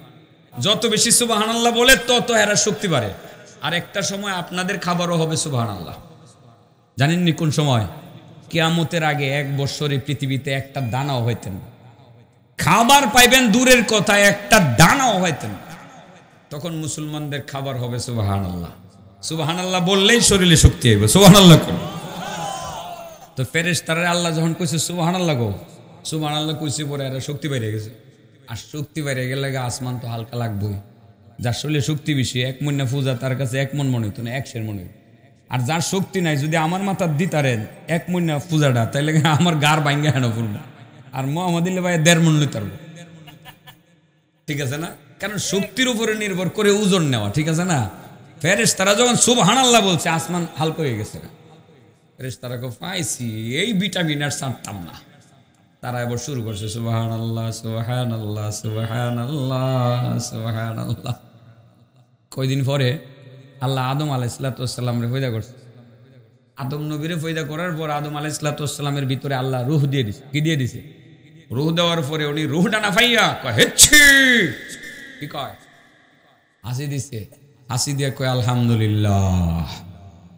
যত বেশি সুবহানাল্লাহ বলে তত এরা শক্তি বাড়ে। আর একটা সময় আপনাদের খাবারও হবে সুবহানাল্লাহ। জানেননি কোন সময়? কিয়ামতের আগে 1 বছরে পৃথিবীতে একটা দানাও হইতেন না। খাবার পাইবেন দূরের কথা, একটা দানাও হইতেন না। তখন মুসলমানদের খাবার হবে সুবহানাল্লাহ। সুবহানাল্লাহ বললেই শরীরে শক্তি আইবে। সুবহানাল্লাহ কোন তো ফেরেশতারা আল্লাহ যখন কইছে সুবহানাল্লাহ গো, সুবহানাল্লাহ কইছে পরে এরা শক্তি বেড়ে গেছে। আর শক্তি বেড়ে গেলে আসমান তো হালকা লাগবেই। যার শরীরে শক্তি বেশি, 1 মণ পূজা তার কাছে 1 মণ মনে হইতো না, 100 মনে হইতো। আর যার শক্তি নাই, যদি আমার মাথার দিতারেন 1 মণ পূজাটা, তাইলে আমার গার ভাঙ্গা হেন পূর্ণ। আর মোহাম্মদ ভাই 1.5 মণ লইতে পারবো, ঠিক আছে না? কারণ শক্তির উপরে নির্ভর করে ওজন নেওয়া, ঠিক আছে না? ফেরেশতারা যখন সুবহানাল্লাহ বলছে আসমান হালকা হয়ে গেছে। ফেরেশতারা কো পাইছি এই ভিটামিন আর ছাড়তাম না। তারা এবার শুরু করছে সুবহানাল্লাহ, সুবহানাল্লাহ, সুবহানাল্লাহ, সুবহানাল্লাহ। কয়দিন পরে আল্লাহ আদম আলাইহিসসালামের পয়দা করছে। আদম নবীরে পয়দা করার পর আদম আলাইহিসসালামের ভিতরে আল্লাহ রূহ দিয়ে দিছে। কি দিয়ে দিছে? রূহ দেওয়ার পরে উনি রূহটা না পাইয়া কয় হেচ্ছি, কি কয়? হাসি দিছে। হাসি দিয়ে কয় আলহামদুলিল্লাহ।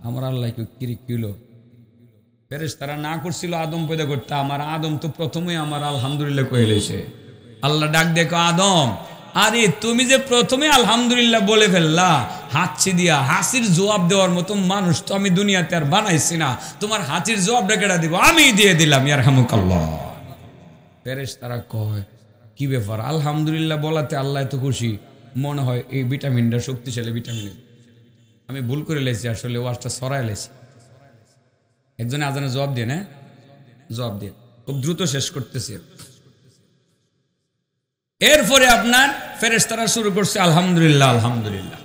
আমার আল্লাহ কি কিলো ফেরেশতারা না করছিল আদম পয়দা করতে, আমার আদম তো প্রথমে আমার আলহামদুলিল্লাহ কয়ে লেছে। আল্লাহ ডাক দেখো আদম, আরে তুমি যে প্রথমে আলহামদুলিল্লাহ বলে ফেললা হাসি দিয়া, হাসির জবাব দেওয়ার মতো মানুষ তো আমি দুনিয়াতে আর বানাইছি না। তোমার হাসির জবাবটা কেডা দিব? আমি দিয়ে দিলাম, ইয়ারহামুকাল্লাহ। ফেরেশতারা কয় কি ব্যাপার? আলহামদুলিল্লাহ বলাতে আল্লাহ এত খুশি, মনে হয় এই ভিটামিনটা শক্তিশালী ভিটামিন। আমি ভুল করে লেছি, আসলে ওয়াজটা সরাই লেছি। একজনে আজানে জবাব দিয়ে, না জবাব দিয়ে খুব দ্রুত শেষ করতেছে। এরপরে আপনার ফেরেশতারা শুরু করছে আলহামদুলিল্লাহ, আলহামদুলিল্লাহ।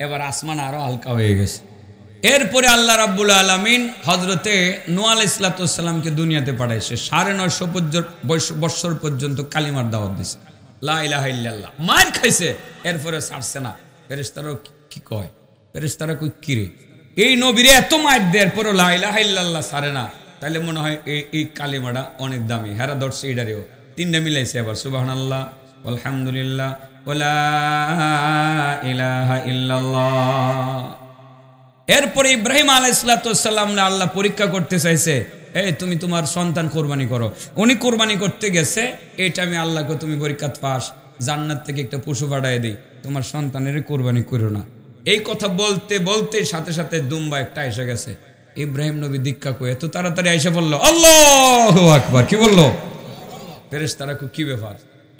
এবার আসমান আরো হালকা হয়ে গেছে। এরপরে আল্লাহ রাব্বুল আলামিন হযরতে নূহ আলাইহিস সালামকে দুনিয়াতে পাঠাইছে। 950 বছর পর্যন্ত কালিমার দাওয়াত দিছে, লা ইলাহা ইল্লাল্লাহ। মার খাইছে, এরপরে ছাড়ছে না। ফেরেশতারা কি কয়? ফেরেশতারা কই কি রে, এই নবীরে এত মার দেওয়ার পরে লা ইলাহা ইল্লাল্লাহ ছাড়ে না, তাহলে মনে হয় এই কালিমাটা অনেক দামি। হেরা ধরছে এটারেও, 3টা মিলাইছে। আবার সুবহানাল্লাহ, আলহামদুলিল্লাহ, ওয়ালা ইলাহা ইল্লাল্লাহ। এরপরে ইব্রাহিম আলাইহিস সালাম আল্লাহ পরীক্ষা করতে চাইছে, এই তুমি তোমার সন্তান কোরবানি করো। উনি কোরবানি করতে গেছে, এটা আমি আল্লাহকে তুমি পরীক্ষাত পাস, জান্নাত থেকে একটা পশু পাঠায় দিই, তোমার সন্তানের কোরবানি করো না। এই কথা বলতে বলতে সাথে সাথে দুম্বা একটা এসে গেছে। ইব্রাহিম নবী দীক্ষা কই এত তাড়াতাড়ি এসে বললো আল্লাহু আকবার। কি বললো? ফেরেশতারা কি ব্যাপার?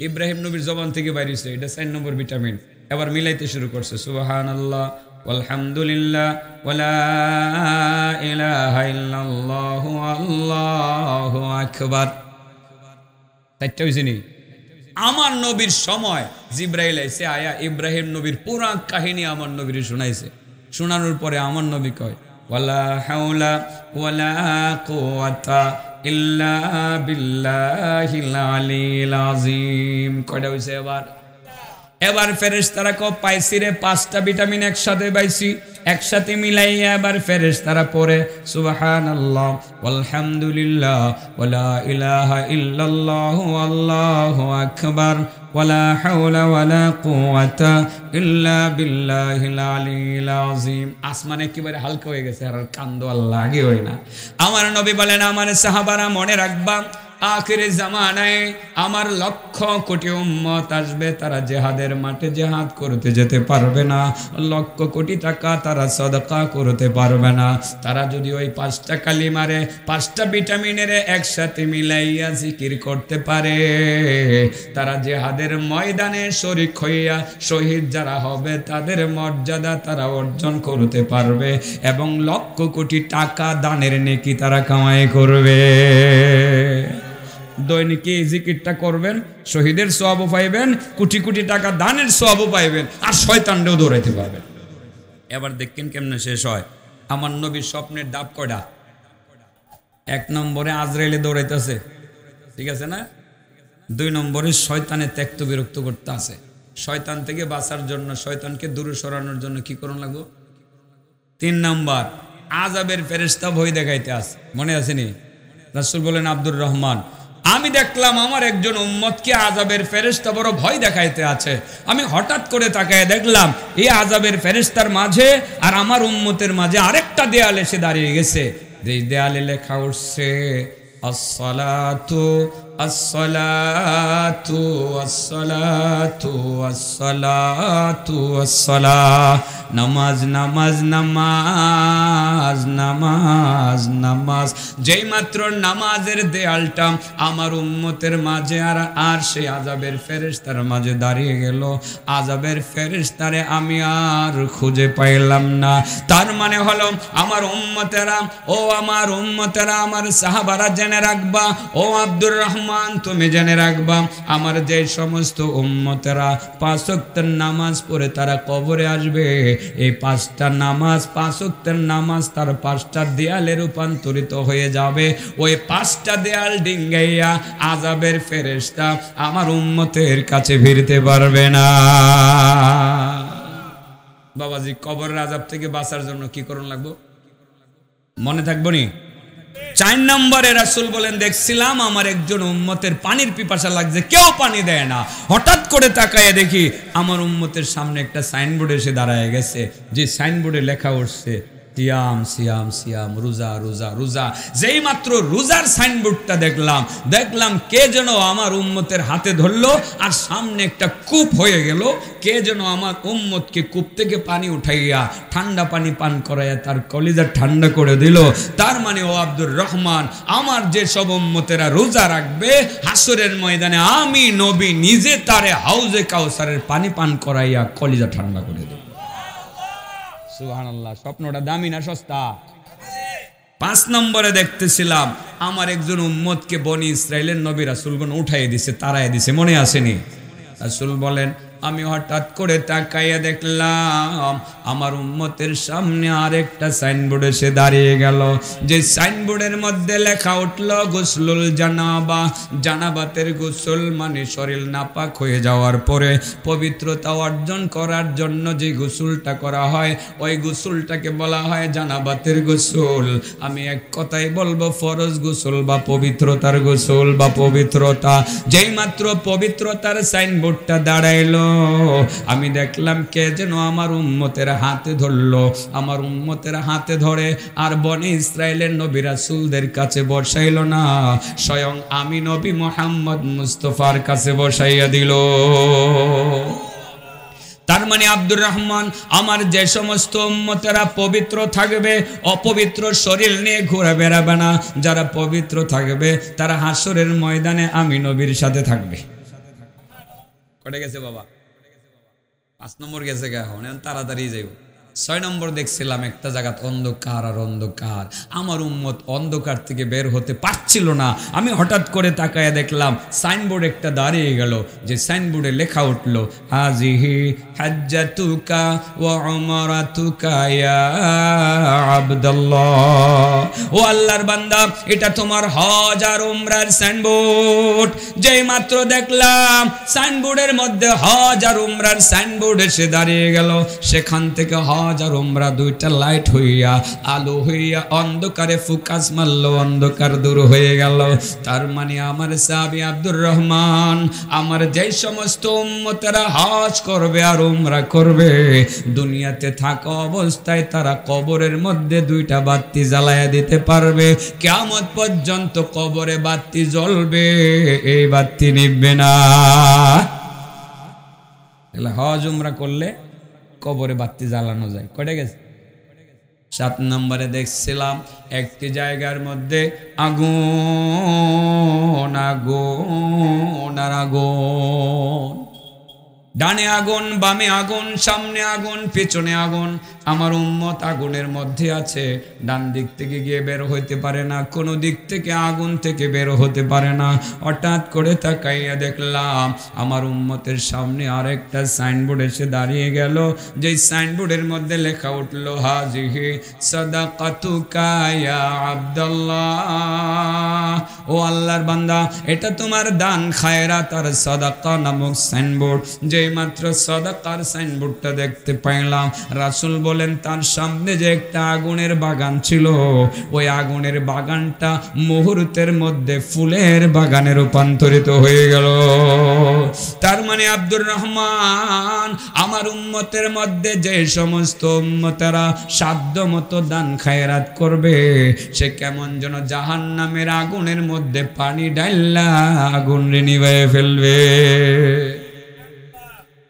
ইব্রাহিম নবীর জবান থেকে বাইরেছে, এটা 4 নম্বর ভিটামিন। এবার মিলাইতে শুরু করছে সুবহানাল্লাহ, আলহামদুলিল্লাহ, ওয়ালা ইলাহা ইল্লাল্লাহু, আল্লাহু আকবার। তাইটা হইছে নি? আমার নবীর সময় জিবরাইল আইছে, আয়া ইব্রাহিম নবীর পুরা কাহিনী আমার নবীর শুনাইছে। শোনানোর পরে আমার নবী কয় ওয়ালা হাওলা ওয়ালা কুওয়াতা ইল্লা বিল্লাহিল আলিয়্যিল আযীম। কয়টা হইছে? এবার ফেরেশতারা কো পাইছি রে 5টা ভিটামিন একসাথে পাইছি। একসাথে মিলাইয়া এবার ফেরেশতারা পড়ে সুবহানাল্লাহ, আলহামদুলিল্লাহ, ওয়ালা ইলাহা ইল্লাল্লাহ, আল্লাহু আকবার, ওয়ালা হাওলা ওয়ালা কুওয়াতা ইল্লা বিল্লাহিল আলিয়্যিল আযীম। আসমান একেবারে হালকা হয়ে গেছে, আর কান্দ আল্লাহ আগে হয় না। আমার নবী বলেন, আমার সাহাবারা মনে রাখবা, আখিরে জামানায় আমার লক্ষ কোটি উম্মত আসবে, তারা জিহাদের মাঠে জিহাদ করতে যেতে পারবে না, লক্ষ কোটি টাকা তারা সদকা করতে পারবে না। তারা যদি ওই 5টা কালিমারে 5টা ভিটামিনের একসাথে মিলাইয়া জিকির করতে পারে, তারা জিহাদের ময়দানে শরীক হইয়া শহীদ যারা হবে তাদের মর্যাদা তারা অর্জন করতে পারবে এবং লক্ষ কোটি টাকা দানের নেকি তারা কামাই করবে। দৈনিক এই জিকিরটা করবেন, শহীদের সওয়াবও পাইবেন, কোটি কোটি টাকা দানের সওয়াবও পাইবেন, আর শয়তানটাও দৌড়াইতে পারবেন। এবার দেখেন কেমনে শেষ হয়। আমার নবীর স্বপ্নের ডাব কয়টা? 1 নম্বরে আজরাইলে দৌড়াইতেছে, ঠিক আছে না? 2 নম্বরে শয়তানে ত্যক্ত বিরক্ত করতে আছে। শয়তান থেকে বাঁচার জন্য, শয়তানকে দূরে সরানোর জন্য কি করুন লাগবো? 3 নম্বর আযাবের ফেরেশতা ভয় দেখাইতে আছে। মনে আছেনি? রাসূল বলেন, আব্দুর রহমান, আমি দেখলাম আমার একজন উম্মতকে আযাবের ফেরেশতা বড় ভয় দেখাইতে আছে। আমি হঠাৎ করে তাকায় দেখলাম এই আযাবের ফেরেশতার মাঝে আর আমার উম্মতের মাঝে আরেকটা দেয়াল এসে দাঁড়িয়ে গেছে। যে দেয়ালে লেখা উঠছে আসসালাতু আসসালাতু আসসালাতু আসসালাতু আসসালাহ, নামাজ নামাজ নামাজ নামাজ নামাজ। যেই মাত্র নামাজের দেয়ালটা আমার উম্মতের মাঝে আর সেই আযাবের ফেরেশতার মাঝে দাঁড়িয়ে গেল, আযাবের ফেরেশতারে আমি আর খুঁজে পাইলাম না। তার মানে হলো আমার উম্মতেরা, ও আমার উম্মতেরা, আমার সাহাবারা জেনে রাখবা, ও আব্দুর রহমান তুমি জেনে রাখবা, আমার যে সমস্ত উম্মতেরা 5 ওয়াক্তের নামাজ পড়ে তারা কবরে আসবে, এই 5টা নামাজ, 5 ওয়াক্তের নামাজ তার 5টা দেয়ালে রূপান্তরিত হয়ে যাবে। ওই 5টা দেয়াল ডিঙ্গাইয়া আযাবের ফেরেশতা আমার উম্মতের কাছে ভিড়তে পারবে না। বাবাজি, কবরের আযাব থেকে বাঁচার জন্য কি করুন লাগবো? মনে থাকবো নি? 4 নম্বরে রাসূল বলেন, দেখছিলাম আমার একজন উম্মতের পানির পিপাসা লাগছে, কেউ পানি দেয় না। হঠাৎ করে তাকায় দেখি আমার উম্মতের সামনে একটা সাইনবোর্ড এসে দাঁড়ায় গেছে, যে সাইনবোর্ডে লেখা উঠছে সিয়াম সিয়াম সিয়াম, রোজা রোজা রোজা। যেই মাত্র রোজার সাইনবোর্ডটা দেখলাম কে যেন আমার উম্মতের হাতে ধরলো আর সামনে একটা কূপ হয়ে গেল। কে যেন আমার উম্মতকে কূপ থেকে পানি উঠাইয়া ঠান্ডা পানি পান করাইয়া তার কলিজা ঠান্ডা করে দিল। তার মানে ও আব্দুর রহমান, আমার যে সব উম্মতেরা রোজা রাখবে, হাসরের ময়দানে আমি নবী নিজে তারে হাউজে কাউসারের পানি পান করাইয়া কলিজা ঠান্ডা করে দেব। সুবহানাল্লাহ, স্বপ্নটা দামি না সস্তা? 5 নম্বরে দেখতেছিলাম আমার একজন উম্মতকে বনি ইসরাইলের নবী রাসূলগণ উঠাইয়ে দিছে, তারাই দিছে। মনে আসেনি? রাসূল বলেন, আমি হঠাৎ করে তাকাইয়া দেখলাম আমার উম্মতের সামনে আরেকটা সাইনবোর্ড এসে দাঁড়িয়ে গেল, যে সাইনবোর্ডের মধ্যে লেখা উঠল গোসলুল জানাবা। জানাবাতের গোসল মানে শরীর নাপাক হয়ে যাওয়ার পরে পবিত্রতা অর্জন করার জন্য যে গোসলটা করা হয়, ওই গোসলটাকে বলা হয় জানাবাতের গোসল। আমি এক কথাই বলবো, ফরজ গোসল বা পবিত্রতার গোসল বা পবিত্রতা। যেই মাত্র পবিত্রতার সাইনবোর্ডটা দাঁড়াইলো, আমি দেখলাম কে যেন আমার উম্মতের হাতে ধরলো। আমার উম্মতের হাতে ধরে আর বনি ইসরাইলের নবী রাসূলদের কাছে বসাইল না, স্বয়ং আমি নবী মুহাম্মদ মুস্তাফার কাছে বসাইয়া দিল। তার মানে আব্দুর রহমান, আমার যে সমস্ত উম্মতেরা পবিত্র থাকবে, অপবিত্র শরীর নিয়ে ঘুরে বেড়াবে না। যারা পবিত্র থাকবে তারা হাসরের ময়দানে আমি নবীর সাথে থাকবে। কটে গেছে বাবা? 5 নম্বর গেছে গা, তাড়াতাড়ি যাইব। 6 নম্বর দেখছিলাম একটা জায়গা অন্ধকার আর অন্ধকার, আমার উম্মত অন্ধকার থেকে বের হতে পারছিল না। আমি হঠাৎ করে তাকায় দেখলাম সাইনবোর্ড একটা দাঁড়িয়ে গেল, যে সাইনবোর্ডে লেখা উঠল হাজিহি হাজ্জাতুকা ওয়া উমরাতুকা ইয়া আব্দুল্লাহ। ও আল্লাহর বান্দা, এটা তোমার হজ আর উমরার সাইনবোর্ড। যেই মাত্র দেখলাম সাইনবোর্ডের মধ্যে হজ আর উমরার সাইনবোর্ড এসে দাঁড়িয়ে গেল, সেখান থেকে হজ হজ আর উমরা দুইটা লাইট হইয়া আলো হইয়া অন্ধকারে ফোকাস মারলো, অন্ধকার দূর হয়ে গেল। তার মানে আমার সাহাবী আব্দুর রহমান, আমার যে সমস্ত উম্মতেরা হজ করবে আর উমরা করবে, দুনিয়াতে থাকা অবস্থায় তারা কবরের মধ্যে দুইটা বাতি জ্বালায়া দিতে পারবে। কিয়ামত পর্যন্ত কবরে বাতি জ্বলবে, এই বাতি নিভবে না। হজ উমরা করলে কবরে বাতি জ্বালানো যায়। কয়টা গেছে? 7 নম্বরে দেখছিলাম একটি জায়গার মধ্যে আগুন, আগুন আর আগুন, ডানে আগুন, বামে আগুন, সামনে আগুন, পেছনে আগুন। আমার উম্মত আগুনের মধ্যে আছে, ডান দিক থেকে গিয়ে বের হইতে পারে না, কোনো দিক থেকে আগুন থেকে বের হতে পারে না। হঠাৎ করে তাকাইয়া দেখলাম আমার উম্মতের সামনে আরেকটা সাইনবোর্ড এসে দাঁড়িয়ে গেল, যেই সাইনবোর্ডের মধ্যে লেখা উঠলো হাজিহি সাদাকাতুকা ইয়া আব্দুল্লাহ, ও আল্লাহর বান্দা, এটা তোমার দান খায়রাত আর সাদাকা নামক সাইনবোর্ড। যে মাত্র সাদাকার সাইনবোর্ডটা দেখতে পাইলাম, রাসূল বলেন তার সামনে যে একটা আগুনের বাগান ছিল, ওই আগুনের বাগানটা মুহূর্তের মধ্যে ফুলের বাগানে রূপান্তরিত হয়ে গেল। তার মানে আব্দুর রহমান, আমার উম্মতের মধ্যে যে সমস্ত উম্মতেরা সাধ্য মতো দান খায়রাত করবে, সে কেমন যেন জাহান্নামের আগুনের মধ্যে পানি ঢাইলা আগুন নিভাইয়া ফেলবে।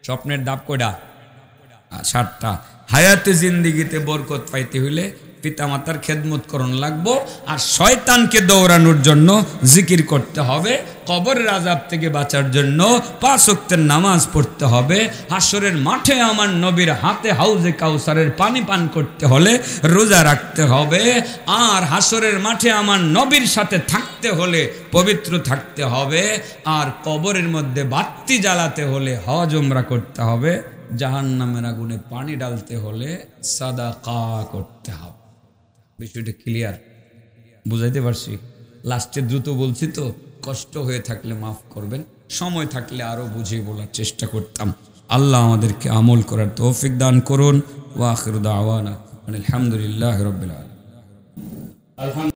স্বপ্নের দাব কয়টা? 7টা। হায়াতে জিন্দিগিতে বরকত পাইতে হইলে পিতামাতার খেদমত করণ লাগবো, আর শয়তানকে দৌড়ানোর জন্য জিকির করতে হবে, কবরের আযাব থেকে বাঁচার জন্য 5 ওয়াক্তের নামাজ পড়তে হবে, হাসরের মাঠে আমার নবীর হাতে হাউজে কাউসারের পানি পান করতে হলে রোজা রাখতে হবে, আর হাসরের মাঠে আমার নবীর সাথে থাকতে হলে পবিত্র থাকতে হবে, আর কবরের মধ্যে বাতি জ্বালাতে হলে হজ উমরা করতে হবে, জাহান্নামের আগুনে পানি ঢালতে হলে সাদাকা করতে হবে। বিষয়টা ক্লিয়ার? বুঝাইতে পারছি? লাস্টে দ্রুত বলছি তো, কষ্ট হয়ে থাকলে মাফ করবেন, সময় থাকলে আরো বুঝিয়ে বলার চেষ্টা করতাম। আল্লাহ আমাদেরকে আমল করার তৌফিক দান করুন। ওয়া আখিরু দাওয়ানা আলহামদুলিল্লাহি রাব্বিল আলামিন।